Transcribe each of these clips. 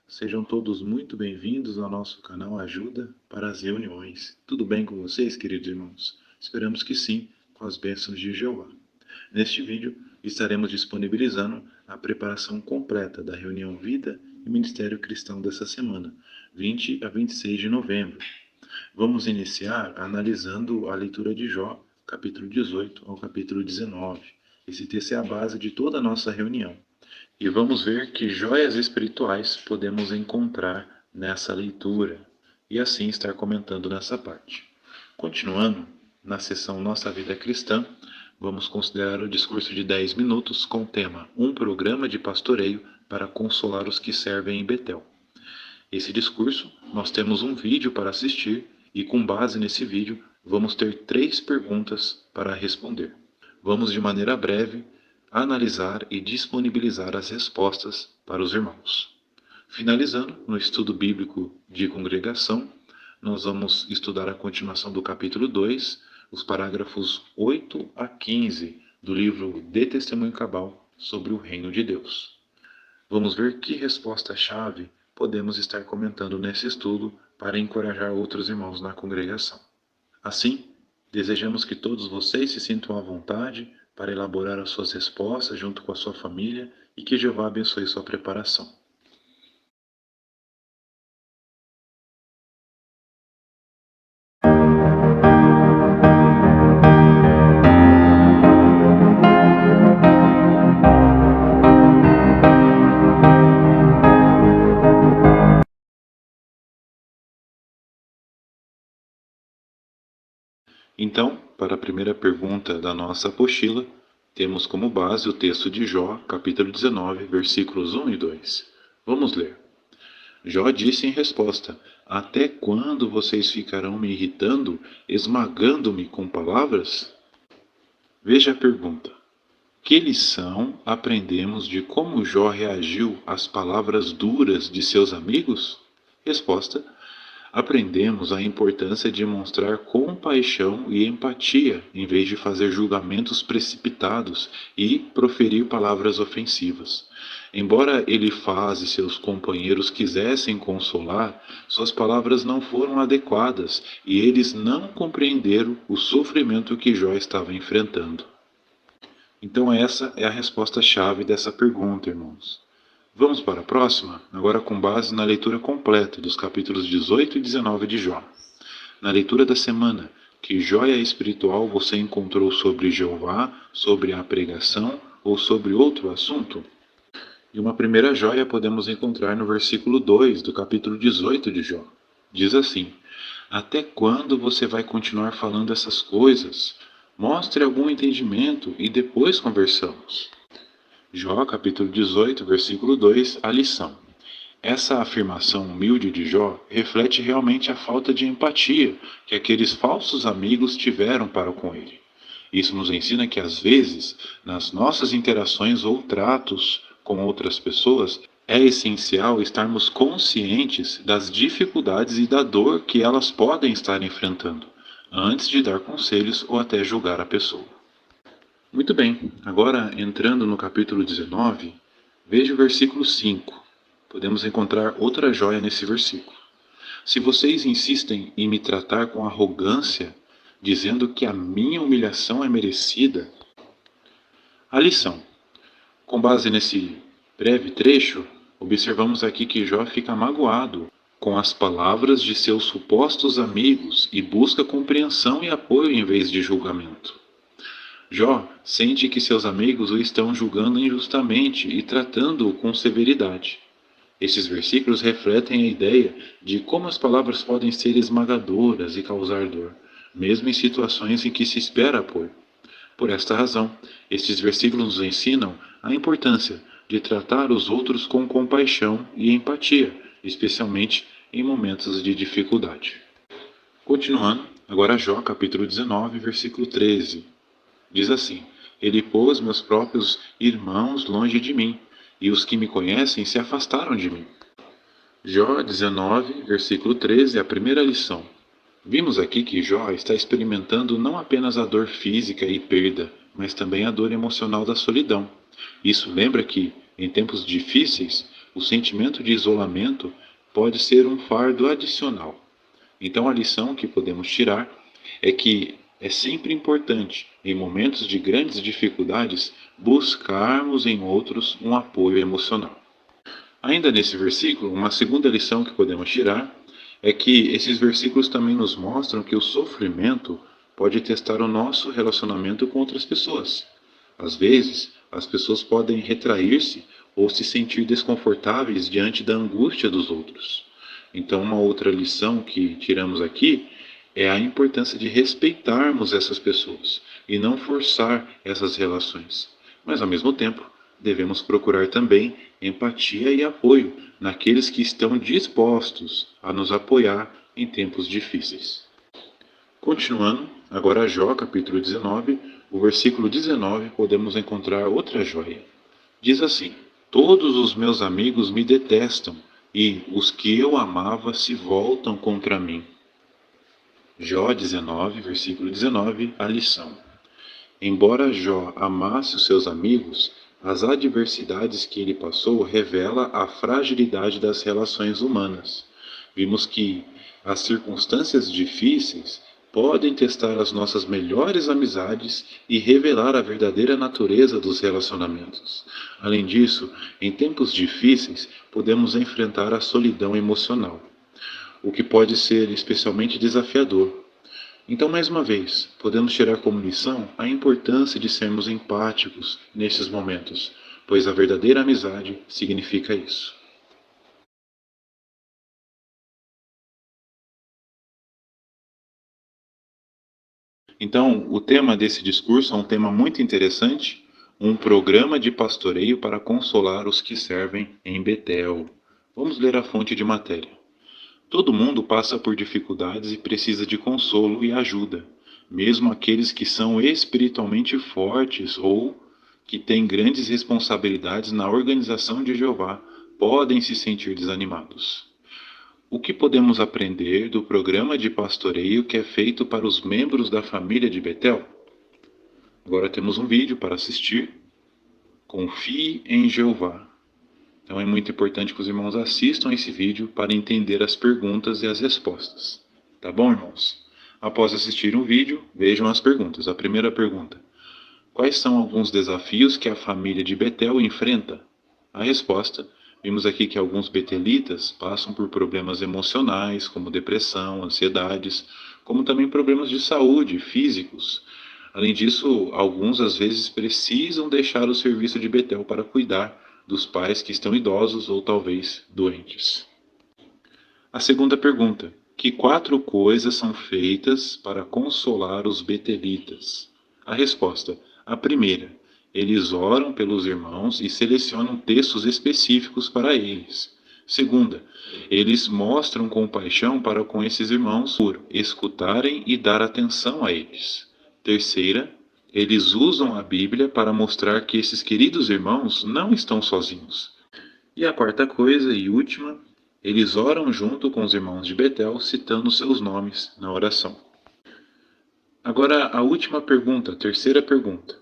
Sejam todos muito bem-vindos ao nosso canal Ajuda para as Reuniões. Tudo bem com vocês, queridos irmãos? Esperamos que sim, com as bênçãos de Jeová. Neste vídeo, estaremos disponibilizando a preparação completa da reunião Vida e Ministério Cristão dessa semana, 20 a 26 de novembro. Vamos iniciar analisando a leitura de Jó, capítulo 18 ao capítulo 19. Esse texto é a base de toda a nossa reunião. E vamos ver que joias espirituais podemos encontrar nessa leitura e assim estar comentando nessa parte. Continuando, na sessão Nossa Vida Cristã, vamos considerar o discurso de 10 minutos com o tema Um Programa de Pastoreio para Consolar os que Servem em Betel. Esse discurso, nós temos um vídeo para assistir e com base nesse vídeo, vamos ter 3 perguntas para responder. Vamos de maneira breve analisar e disponibilizar as respostas para os irmãos. Finalizando, no estudo bíblico de congregação, nós vamos estudar a continuação do capítulo 2, os parágrafos 8 a 15 do livro De Testemunho Cabal sobre o Reino de Deus. Vamos ver que resposta-chave podemos estar comentando nesse estudo para encorajar outros irmãos na congregação. Assim, desejamos que todos vocês se sintam à vontade para elaborar as suas respostas junto com a sua família e que Jeová abençoe sua preparação. Então, para a primeira pergunta da nossa apostila, temos como base o texto de Jó, capítulo 19, versículos 1 e 2. Vamos ler. Jó disse em resposta: Até quando vocês ficarão me irritando, esmagando-me com palavras? Veja a pergunta. Que lição aprendemos de como Jó reagiu às palavras duras de seus amigos? Resposta: aprendemos a importância de mostrar compaixão e empatia em vez de fazer julgamentos precipitados e proferir palavras ofensivas. Embora Elifaz e seus companheiros quisessem consolar, suas palavras não foram adequadas e eles não compreenderam o sofrimento que Jó estava enfrentando. Então essa é a resposta-chave dessa pergunta, irmãos. Vamos para a próxima, agora com base na leitura completa dos capítulos 18 e 19 de Jó. Na leitura da semana, que joia espiritual você encontrou sobre Jeová, sobre a pregação ou sobre outro assunto? E uma primeira joia podemos encontrar no versículo 2 do capítulo 18 de Jó. Diz assim: Até quando você vai continuar falando essas coisas? Mostre algum entendimento e depois conversamos. Jó, capítulo 18, versículo 2, a lição. Essa afirmação humilde de Jó reflete realmente a falta de empatia que aqueles falsos amigos tiveram para com ele. Isso nos ensina que, às vezes, nas nossas interações ou tratos com outras pessoas, é essencial estarmos conscientes das dificuldades e da dor que elas podem estar enfrentando, antes de dar conselhos ou até julgar a pessoa. Muito bem, agora entrando no capítulo 19, veja o versículo 5. Podemos encontrar outra joia nesse versículo. Se vocês insistem em me tratar com arrogância, dizendo que a minha humilhação é merecida, a lição. Com base nesse breve trecho, observamos aqui que Jó fica magoado com as palavras de seus supostos amigos e busca compreensão e apoio em vez de julgamento. Jó sente que seus amigos o estão julgando injustamente e tratando-o com severidade. Esses versículos refletem a ideia de como as palavras podem ser esmagadoras e causar dor, mesmo em situações em que se espera apoio. Por esta razão, estes versículos nos ensinam a importância de tratar os outros com compaixão e empatia, especialmente em momentos de dificuldade. Continuando, agora Jó, capítulo 19, versículo 13. Diz assim: Ele pôs meus próprios irmãos longe de mim, e os que me conhecem se afastaram de mim. Jó 19, versículo 13, é a primeira lição. Vimos aqui que Jó está experimentando não apenas a dor física e perda, mas também a dor emocional da solidão. Isso lembra que, em tempos difíceis, o sentimento de isolamento pode ser um fardo adicional. Então, a lição que podemos tirar é que é sempre importante, em momentos de grandes dificuldades, buscarmos em outros um apoio emocional. Ainda nesse versículo, uma segunda lição que podemos tirar é que esses versículos também nos mostram que o sofrimento pode testar o nosso relacionamento com outras pessoas. Às vezes, as pessoas podem retrair-se ou se sentir desconfortáveis diante da angústia dos outros. Então, uma outra lição que tiramos aqui é a importância de respeitarmos essas pessoas e não forçar essas relações. Mas, ao mesmo tempo, devemos procurar também empatia e apoio naqueles que estão dispostos a nos apoiar em tempos difíceis. Continuando, agora Jó, capítulo 19, o versículo 19, podemos encontrar outra joia. Diz assim: Todos os meus amigos me detestam, e os que eu amava se voltam contra mim. Jó 19, versículo 19, a lição. Embora Jó amasse os seus amigos, as adversidades que ele passou revela a fragilidade das relações humanas. Vimos que as circunstâncias difíceis podem testar as nossas melhores amizades e revelar a verdadeira natureza dos relacionamentos. Além disso, em tempos difíceis, podemos enfrentar a solidão emocional, o que pode ser especialmente desafiador. Então, mais uma vez, podemos tirar como lição a importância de sermos empáticos nesses momentos, pois a verdadeira amizade significa isso. Então, o tema desse discurso é um tema muito interessante, um programa de pastoreio para consolar os que servem em Betel. Vamos ler a fonte de matéria. Todo mundo passa por dificuldades e precisa de consolo e ajuda, mesmo aqueles que são espiritualmente fortes ou que têm grandes responsabilidades na organização de Jeová podem se sentir desanimados. O que podemos aprender do programa de pastoreio que é feito para os membros da família de Betel? Agora temos um vídeo para assistir. Confie em Jeová. Então é muito importante que os irmãos assistam esse vídeo para entender as perguntas e as respostas. Tá bom, irmãos? Após assistir o vídeo, vejam as perguntas. A primeira pergunta: quais são alguns desafios que a família de Betel enfrenta? A resposta: vimos aqui que alguns betelitas passam por problemas emocionais, como depressão, ansiedades, como também problemas de saúde físicos. Além disso, alguns às vezes precisam deixar o serviço de Betel para cuidar dos pais que estão idosos ou talvez doentes. A segunda pergunta: que quatro coisas são feitas para consolar os betelitas? A resposta: a primeira, eles oram pelos irmãos e selecionam textos específicos para eles. Segunda, eles mostram compaixão para com esses irmãos por escutarem e dar atenção a eles. Terceira, eles usam a Bíblia para mostrar que esses queridos irmãos não estão sozinhos. E a quarta coisa e última, eles oram junto com os irmãos de Betel, citando seus nomes na oração. Agora a última pergunta, a terceira pergunta.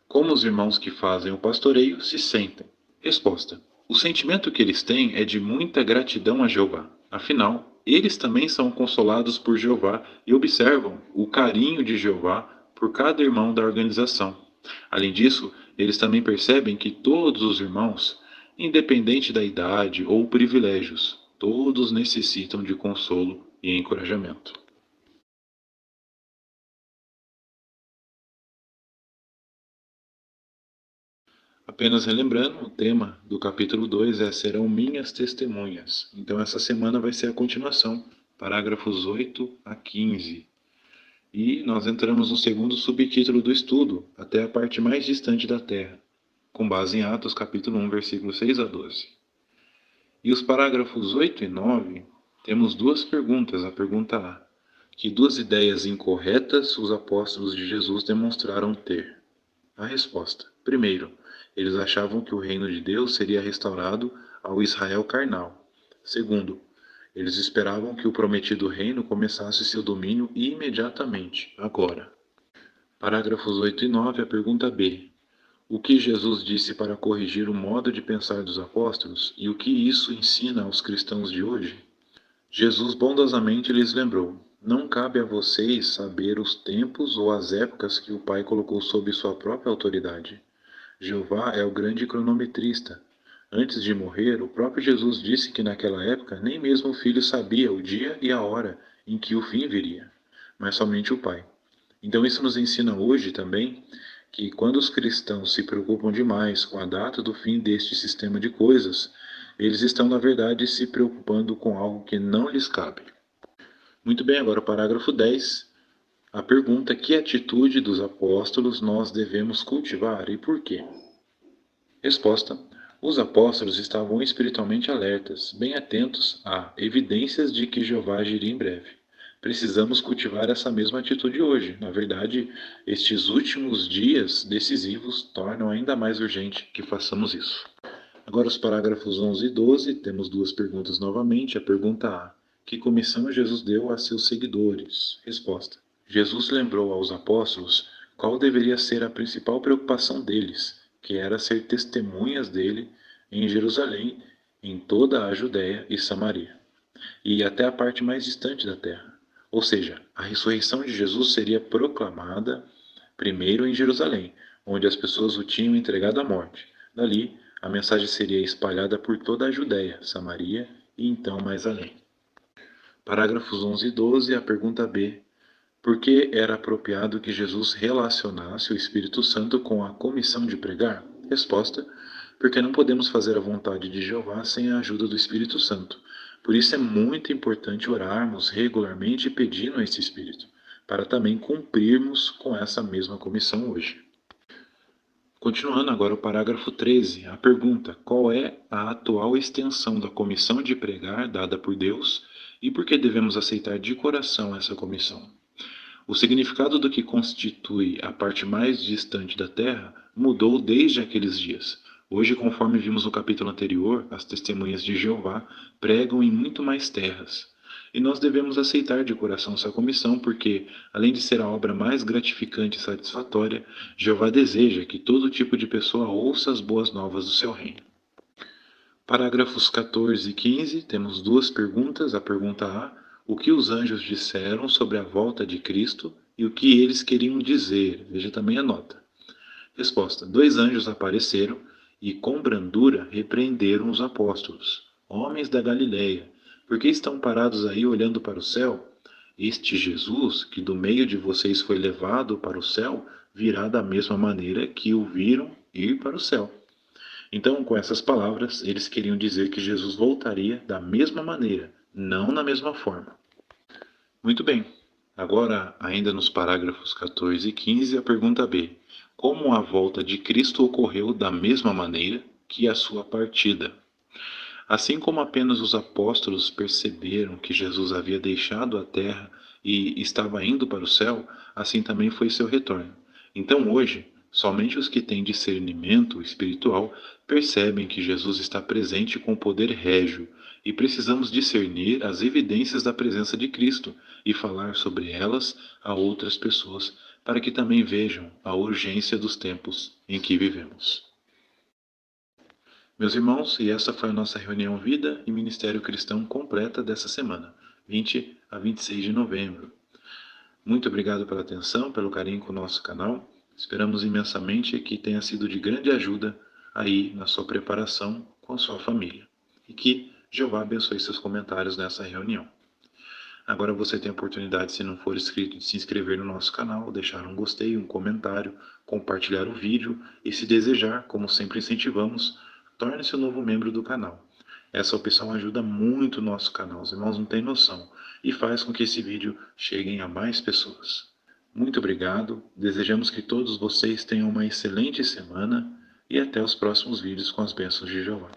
Como os irmãos que fazem o pastoreio se sentem? Resposta: o sentimento que eles têm é de muita gratidão a Jeová. Afinal, eles também são consolados por Jeová e observam o carinho de Jeová por cada irmão da organização. Além disso, eles também percebem que todos os irmãos, independente da idade ou privilégios, todos necessitam de consolo e encorajamento. Apenas relembrando, o tema do capítulo 2 é Serão minhas testemunhas. Então essa semana vai ser a continuação, parágrafos 8 a 15. E nós entramos no segundo subtítulo do estudo, até a parte mais distante da Terra, com base em Atos capítulo 1, versículos 6 a 12. E os parágrafos 8 e 9, temos duas perguntas. A pergunta A: que duas ideias incorretas os apóstolos de Jesus demonstraram ter? A resposta: primeiro, eles achavam que o reino de Deus seria restaurado ao Israel carnal. Segundo, eles esperavam que o prometido reino começasse seu domínio imediatamente, agora. Parágrafos 8 e 9, a pergunta B: o que Jesus disse para corrigir o modo de pensar dos apóstolos e o que isso ensina aos cristãos de hoje? Jesus bondosamente lhes lembrou: não cabe a vocês saber os tempos ou as épocas que o Pai colocou sob sua própria autoridade. Jeová é o grande cronometrista. Antes de morrer, o próprio Jesus disse que naquela época nem mesmo o Filho sabia o dia e a hora em que o fim viria, mas somente o Pai. Então isso nos ensina hoje também que quando os cristãos se preocupam demais com a data do fim deste sistema de coisas, eles estão, na verdade, se preocupando com algo que não lhes cabe. Muito bem, agora o parágrafo 10. A pergunta: que atitude dos apóstolos nós devemos cultivar e por quê? Resposta: os apóstolos estavam espiritualmente alertas, bem atentos a evidências de que Jeová agiria em breve. Precisamos cultivar essa mesma atitude hoje. Na verdade, estes últimos dias decisivos tornam ainda mais urgente que façamos isso. Agora os parágrafos 11 e 12, temos duas perguntas novamente. A pergunta A: que comissão Jesus deu a seus seguidores? Resposta: Jesus lembrou aos apóstolos qual deveria ser a principal preocupação deles, que era ser testemunhas dele em Jerusalém, em toda a Judéia e Samaria, e até a parte mais distante da terra. Ou seja, a ressurreição de Jesus seria proclamada primeiro em Jerusalém, onde as pessoas o tinham entregado à morte. Dali, a mensagem seria espalhada por toda a Judéia, Samaria e então mais além. Parágrafos 11 e 12, a pergunta B: por que era apropriado que Jesus relacionasse o Espírito Santo com a comissão de pregar? Resposta: porque não podemos fazer a vontade de Jeová sem a ajuda do Espírito Santo. Por isso é muito importante orarmos regularmente pedindo a esse Espírito, para também cumprirmos com essa mesma comissão hoje. Continuando agora o parágrafo 13, a pergunta: qual é a atual extensão da comissão de pregar dada por Deus e por que devemos aceitar de coração essa comissão? O significado do que constitui a parte mais distante da Terra mudou desde aqueles dias. Hoje, conforme vimos no capítulo anterior, as testemunhas de Jeová pregam em muito mais terras. E nós devemos aceitar de coração essa comissão porque, além de ser a obra mais gratificante e satisfatória, Jeová deseja que todo tipo de pessoa ouça as boas novas do seu reino. Parágrafos 14 e 15, temos duas perguntas. A pergunta A: o que os anjos disseram sobre a volta de Cristo e o que eles queriam dizer? Veja também a nota. Resposta: dois anjos apareceram e com brandura repreenderam os apóstolos. Homens da Galileia, por que estão parados aí olhando para o céu? Este Jesus, que do meio de vocês foi levado para o céu, virá da mesma maneira que o viram ir para o céu. Então, com essas palavras, eles queriam dizer que Jesus voltaria da mesma maneira, não na mesma forma. Muito bem. Agora, ainda nos parágrafos 14 e 15, a pergunta B: como a volta de Cristo ocorreu da mesma maneira que a sua partida? Assim como apenas os apóstolos perceberam que Jesus havia deixado a terra e estava indo para o céu, assim também foi seu retorno. Então hoje, somente os que têm discernimento espiritual percebem que Jesus está presente com poder régio, e precisamos discernir as evidências da presença de Cristo e falar sobre elas a outras pessoas, para que também vejam a urgência dos tempos em que vivemos. Meus irmãos, e essa foi a nossa reunião Vida e Ministério Cristão completa dessa semana, 20 a 26 de novembro. Muito obrigado pela atenção, pelo carinho com o nosso canal. Esperamos imensamente que tenha sido de grande ajuda aí na sua preparação com a sua família. E que Jeová abençoe seus comentários nessa reunião. Agora você tem a oportunidade, se não for inscrito, de se inscrever no nosso canal, deixar um gostei, um comentário, compartilhar o vídeo e, se desejar, como sempre incentivamos, torne-se um novo membro do canal. Essa opção ajuda muito o nosso canal, os irmãos não têm noção, e faz com que esse vídeo chegue a mais pessoas. Muito obrigado, desejamos que todos vocês tenham uma excelente semana e até os próximos vídeos com as bênçãos de Jeová.